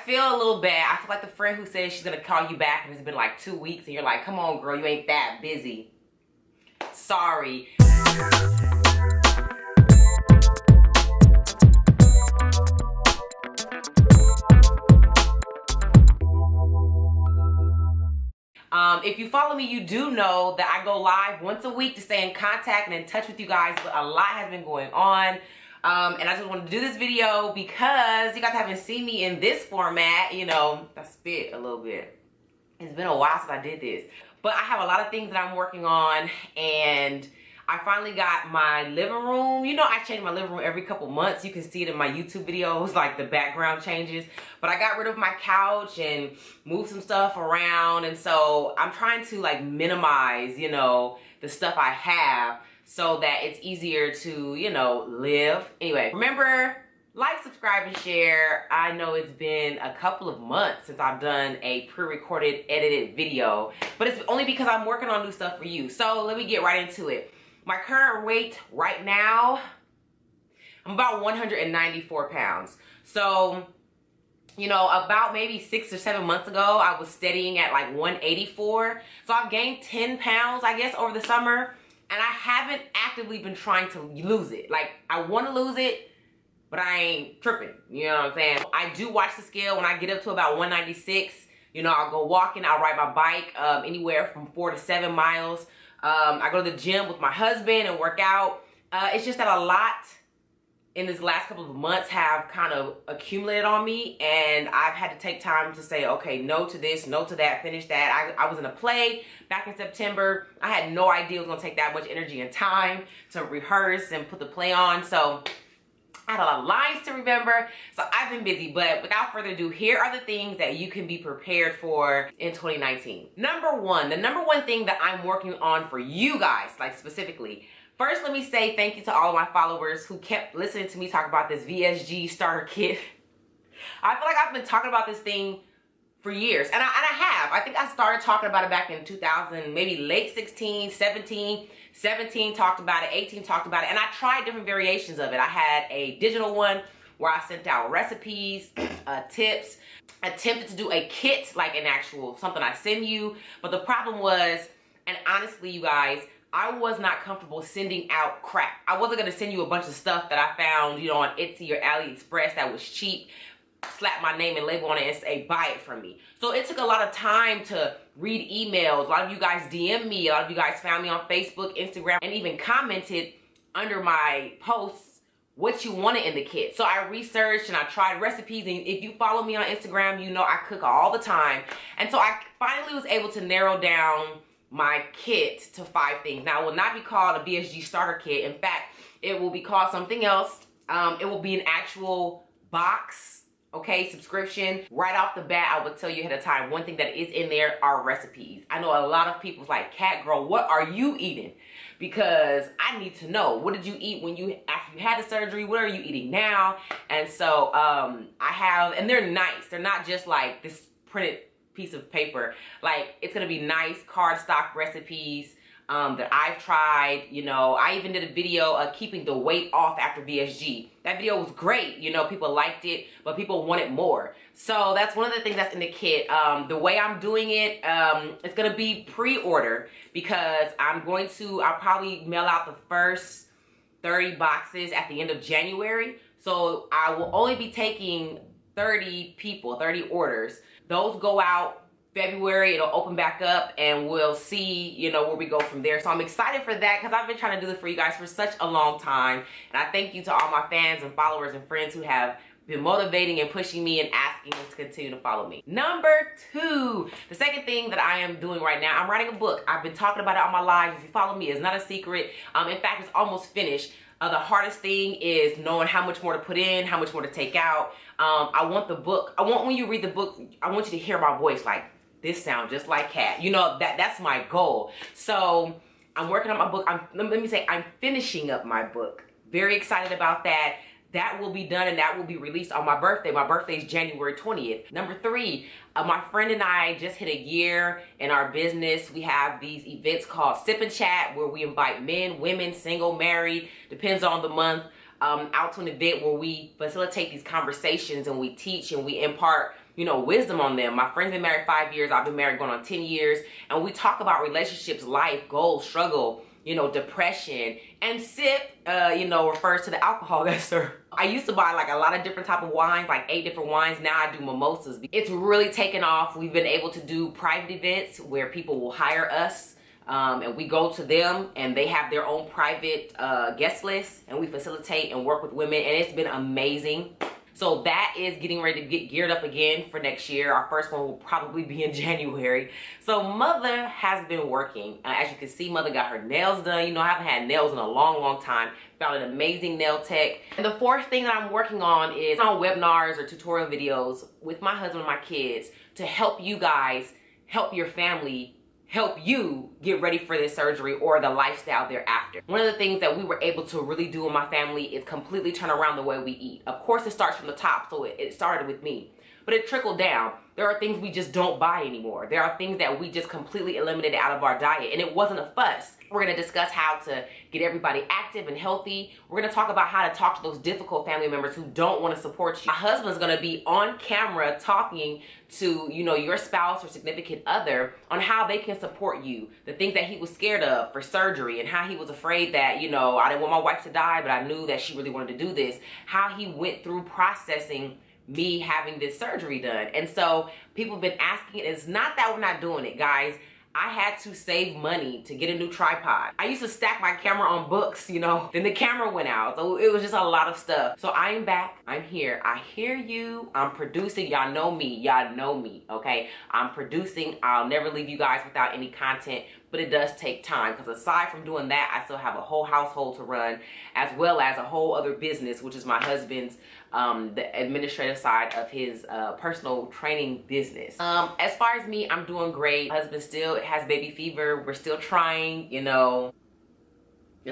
feel a little bad. I feel like the friend who says she's gonna call you back and it's been like 2 weeks and you're like, come on girl, you ain't that busy. Sorry. If you follow me, you do know that I go live once a week to stay in contact and in touch with you guys, but a lot has been going on. And I just wanted to do this video because you guys haven't seen me in this format. You know, I spit a little bit. It's been a while since I did this. But I have a lot of things that I'm working on, and I finally got my living room. You know, I change my living room every couple months. You can see it in my YouTube videos, like the background changes. But I got rid of my couch and moved some stuff around. And so I'm trying to like minimize, you know, the stuff I have so that it's easier to, you know, live. Anyway, remember, like, subscribe, and share. I know it's been a couple of months since I've done a pre-recorded, edited video, but it's only because I'm working on new stuff for you. So let me get right into it. My current weight right now, I'm about 194 pounds. So, you know, about maybe 6 or 7 months ago, I was steadying at like 184. So I've gained 10 pounds, I guess, over the summer. And I haven't actively been trying to lose it. Like, I want to lose it, but I ain't tripping. You know what I'm saying? I do watch the scale. When I get up to about 196, you know, I'll go walking. I'll ride my bike anywhere from 4 to 7 miles. I go to the gym with my husband and work out. It's just that a lot in this last couple of months have kind of accumulated on me, and I've had to take time to say, okay, no to this, no to that, finish that. I was in a play back in September. I had no idea it was gonna take that much energy and time to rehearse and put the play on. So I had a lot of lines to remember. So I've been busy, but without further ado, here are the things that you can be prepared for in 2019. Number one, the number one thing that I'm working on for you guys, like specifically, first, let me say thank you to all of my followers who kept listening to me talk about this VSG starter kit. I feel like I've been talking about this thing for years, and I have. I think I started talking about it back in 2000, maybe late 16, 17. 17 talked about it, 18 talked about it, and I tried different variations of it. I had a digital one where I sent out recipes, tips, attempted to do a kit, like an actual, something I send you, but the problem was, and honestly, you guys, I was not comfortable sending out crap. I wasn't gonna send you a bunch of stuff that I found, you know, on Etsy or AliExpress that was cheap, slap my name and label on it and say, buy it from me. So it took a lot of time to read emails. A lot of you guys DM me. A lot of you guys found me on Facebook, Instagram, and even commented under my posts what you wanted in the kit. So I researched and I tried recipes, and if you follow me on Instagram, you know I cook all the time. And so I finally was able to narrow down my kit to 5 things. Now, it will not be called a BSG starter kit. In fact, it will be called something else. It will be an actual box, okay, subscription. Right off the bat, I would tell you ahead of time, one thing that is in there are recipes. I know a lot of people's like, Cat Girl, what are you eating? Because I need to know, what did you eat after you had the surgery? What are you eating now? And so I have, and they're nice. They're not just like this printed piece of paper. Like, it's gonna be nice cardstock recipes that I've tried. You know, I even did a video of keeping the weight off after VSG. That video was great. You know, people liked it, but people wanted more. So that's one of the things that's in the kit. The way I'm doing it, it's gonna be pre-order, because I'll probably mail out the first 30 boxes at the end of January. So I will only be taking 30 people, 30 orders. Those go out February. It'll open back up, and we'll see, you know, where we go from there. So I'm excited for that, because I've been trying to do this for you guys for such a long time. And I thank you to all my fans and followers and friends who have been motivating and pushing me and asking us to continue to follow me. Number 2, the second thing that I am doing right now, I'm writing a book. I've been talking about it on my lives. If you follow me, it's not a secret. In fact, it's almost finished. The hardest thing is knowing how much more to put in, how much more to take out. I want the book, when you read the book, I want you to hear my voice like, this sounds just like Cat. You know, that's my goal. So I'm working on my book. Let me say, I'm finishing up my book. Very excited about that. That will be done, and that will be released on my birthday. My birthday is January 20th. Number 3, my friend and I just hit a year in our business. We have these events called Sip and Chat, where we invite men, women, single, married, depends on the month, out to an event where we facilitate these conversations, and we teach and we impart you know, wisdom on them. My friend's been married 5 years. I've been married going on 10 years. And we talk about relationships, life, goals, struggle, you know, depression. And sip, you know, refers to the alcohol that's served. I used to buy like a lot of different type of wines, like 8 different wines. Now I do mimosas. It's really taken off. We've been able to do private events where people will hire us. And we go to them and they have their own private guest list, and we facilitate and work with women, and it's been amazing. So that is getting ready to get geared up again for next year. Our first one will probably be in January. So Mother has been working. As you can see, Mother got her nails done. You know, I haven't had nails in a long time. Found an amazing nail tech. And the fourth thing that I'm working on is on webinars or tutorial videos with my husband and my kids to help you guys, help your family, help you get ready for this surgery or the lifestyle thereafter. One of the things that we were able to really do in my family is completely turn around the way we eat. Of course, it starts from the top, so it started with me, but it trickled down. There are things we just don't buy anymore. There are things that we just completely eliminated out of our diet, and it wasn't a fuss. We're gonna discuss how to get everybody active and healthy. We're gonna talk about how to talk to those difficult family members who don't wanna support you. My husband's gonna be on camera talking to, you know, your spouse or significant other on how they can support you. The things that he was scared of for surgery, and how he was afraid that, you know, I didn't want my wife to die, but I knew that she really wanted to do this. How he went through processing me having this surgery done. And so people have been asking, it's not that we're not doing it, guys. I had to save money to get a new tripod. I used to stack my camera on books, you know, then the camera went out. So it was just a lot of stuff. So I am back, I'm here. I hear you, I'm producing. Y'all know me, okay? I'm producing. I'll never leave you guys without any content, but it does take time, because aside from doing that, I still have a whole household to run, as well as a whole other business, which is my husband's, the administrative side of his personal training business. As far as me, I'm doing great. My husband still has baby fever. We're still trying, you know.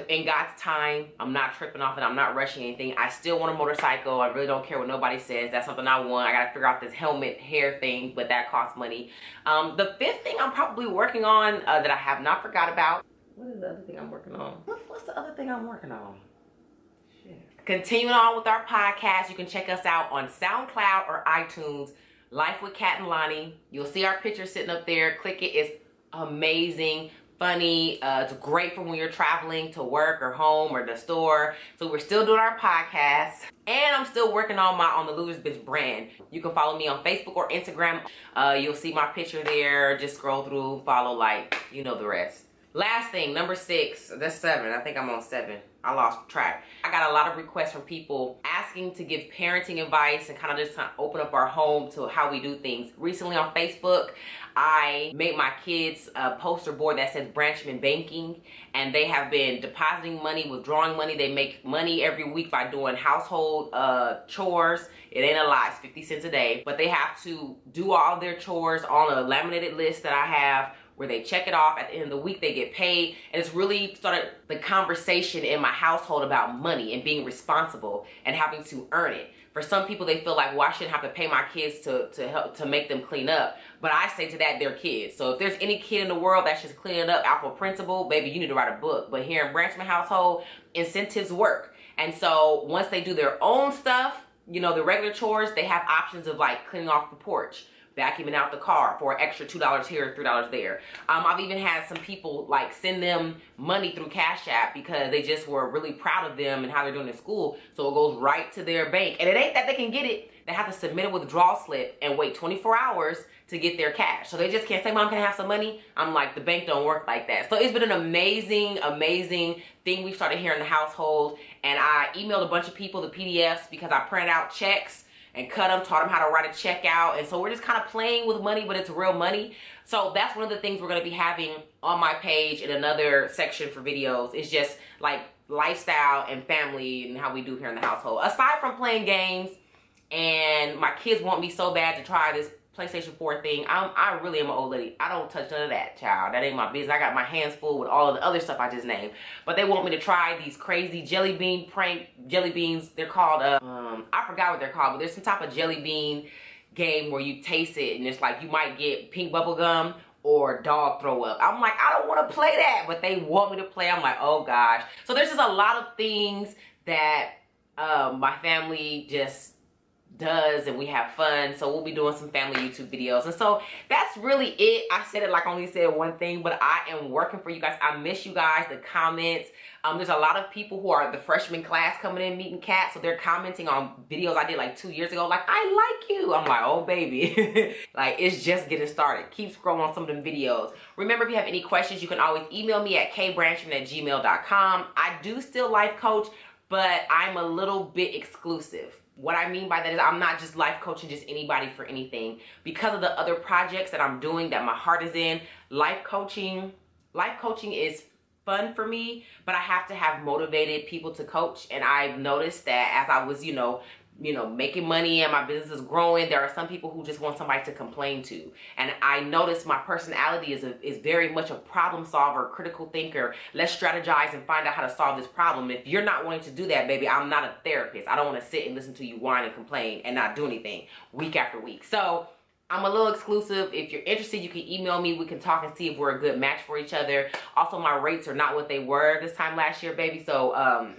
In God's time, I'm not tripping off it. I'm not rushing anything. I still want a motorcycle. I really don't care what nobody says. That's something I want. I gotta figure out this helmet hair thing, but that costs money. The fifth thing I'm probably working on that I have not forgot about. What is the other thing I'm working on? What's the other thing I'm working on? Shit. Continuing on with our podcast, you can check us out on SoundCloud or iTunes. Life with Kat and Lonnie. You'll see our picture sitting up there. Click it. It's amazing. Funny. It's great for when you're traveling to work or home or the store. So we're still doing our podcast, and I'm still working on my On the Losers Bitch brand. You can follow me on Facebook or Instagram. You'll see my picture there. Just scroll through, follow, like, you know the rest. Last thing, number 6. That's 7. I think I'm on 7. I lost track. I got a lot of requests from people asking to give parenting advice and kind of just open up our home to how we do things. Recently on Facebook, I made my kids a poster board that says Branchman Banking, and they have been depositing money, withdrawing money. They make money every week by doing household chores. It ain't a lot, it's 50 cents a day, but they have to do all their chores on a laminated list that I have, where they check it off. At the end of the week, they get paid. And it's really started the conversation in my household about money and being responsible and having to earn it. For some people, they feel like, well, I shouldn't have to pay my kids to help to make them clean up. But I say to that, they're kids. So if there's any kid in the world that's just cleaning up out for principle, baby, you need to write a book. But here in Branchman household, incentives work. And so once they do their own stuff, you know, the regular chores, they have options of like cleaning off the porch, vacuuming out the car for an extra $2 here, $3 there. I've even had some people like send them money through Cash App because they just were really proud of them and how they're doing in school. So it goes right to their bank. And it ain't that they can get it. They have to submit a withdrawal slip and wait 24 hours to get their cash. So they just can't say, Mom, can I have some money? I'm like, the bank don't work like that. So it's been an amazing, amazing thing we started here in the household. And I emailed a bunch of people the PDFs because I printed out checks and cut them, taught them how to write a check out. And so we're just kind of playing with money, but it's real money. So that's one of the things we're gonna be having on my page in another section for videos. It's just like lifestyle and family and how we do here in the household. Aside from playing games, and my kids want me so bad to try this PlayStation 4 thing. I really am an old lady. I don't touch none of that, child. That ain't my business. I got my hands full with all of the other stuff I just named. But they want me to try these crazy jelly bean prank jelly beans. They're called, I forgot what they're called, but there's some type of jelly bean game where you taste it and it's like you might get pink bubble gum or dog throw up. I'm like, I don't want to play that, but they want me to play. I'm like, oh gosh. So there's just a lot of things that my family just does, and we have fun. So we'll be doing some family YouTube videos. And so that's really it. I said it like I only said one thing, but I am working for you guys. I miss you guys, the comments. There's a lot of people who are the freshman class coming in meeting Kat, so they're commenting on videos I did like 2 years ago, like, I like you. I'm like, oh baby. Like, it's just getting started. Keep scrolling on some of them videos. Remember, if you have any questions, you can always email me at kbranchman@gmail.com. I do still life coach, but I'm a little bit exclusive. What I mean by that is I'm not just life coaching just anybody for anything. Because of the other projects that I'm doing that my heart is in, life coaching is fun for me, but I have to have motivated people to coach. And I've noticed that as I was, making money and my business is growing, there are some people who just want somebody to complain to. And I noticed my personality is very much a problem solver, critical thinker. Let's strategize and find out how to solve this problem. If you're not wanting to do that, baby, I'm not a therapist. I don't want to sit and listen to you whine and complain and not do anything week after week. So I'm a little exclusive. If you're interested, you can email me. We can talk and see if we're a good match for each other. Also, my rates are not what they were this time last year, baby. So, and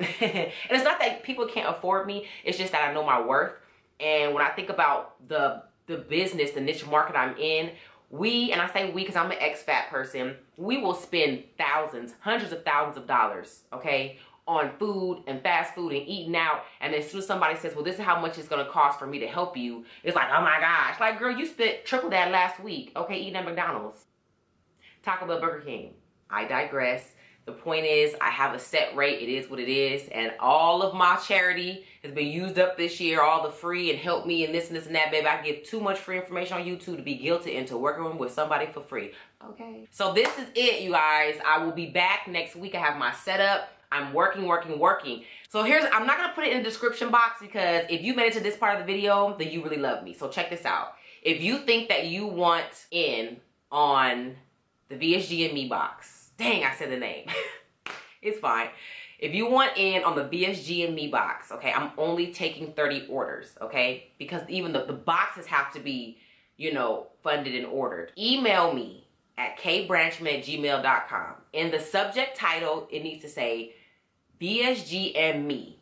it's not that people can't afford me. It's just that I know my worth. And when I think about the business, the niche market I'm in, and I say we because I'm an ex-fat person, we will spend thousands, hundreds of thousands of dollars, okay, on food and fast food and eating out. And then as soon as somebody says, well, this is how much it's going to cost for me to help you, it's like, oh my gosh. Like, girl, you spent triple that last week, okay, eating at McDonald's, Taco Bell, Burger King. I digress. The point is, I have a set rate. It is what it is. And all of my charity has been used up this year, all the free and help me and this and that, baby. I give too much free information on YouTube to be guilty into working with somebody for free. Okay. So this is it, you guys. I will be back next week. I have my setup. I'm working. So I'm not going to put it in the description box because if you made it to this part of the video, then you really love me. So check this out. If you think that you want in on the VSG and Me box, dang, I said the name. It's fine. If you want in on the VSG and Me box, okay, I'm only taking 30 orders, okay? Because even the boxes have to be, funded and ordered. Email me at kbranchman@gmail.com. In the subject title, it needs to say VSG and Me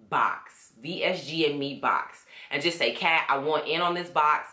box. VSG and Me box. And just say, Kat, I want in on this box.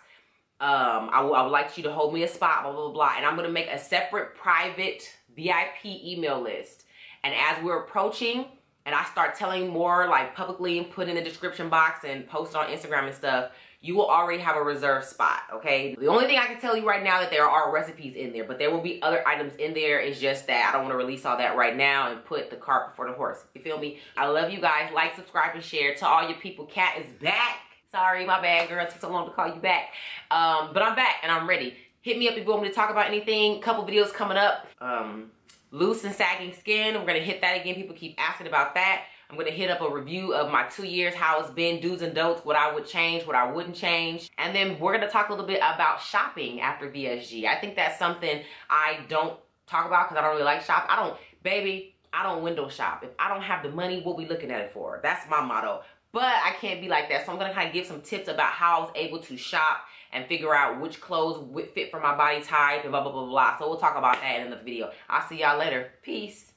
I would like you to hold me a spot, blah, blah, blah. And I'm going to make a separate private VIP email list. And as we're approaching and I start telling more like publicly and put in the description box and post on Instagram and stuff, you will already have a reserved spot, okay? The only thing I can tell you right now that there are recipes in there, but there will be other items in there. It's just that I don't want to release all that right now and put the cart before the horse. You feel me? I love you guys. Like, subscribe, and share. To all your people, Kat is back. Sorry, my bad, girl. It took so long to call you back. But I'm back and I'm ready. Hit me up if you want me to talk about anything. Couple videos coming up. Loose and sagging skin. We're going to hit that again. People keep asking about that. I'm going to hit up a review of my 2 years, how it's been, do's and don'ts, what I would change, what I wouldn't change. And then we're going to talk a little bit about shopping after VSG. I think that's something I don't talk about because I don't really like shop. I don't window shop. If I don't have the money, what we looking at it for? That's my motto. But I can't be like that. So I'm going to kind of give some tips about how I was able to shop and figure out which clothes would fit for my body type and blah, blah, blah, blah. So we'll talk about that in another video. I'll see y'all later. Peace.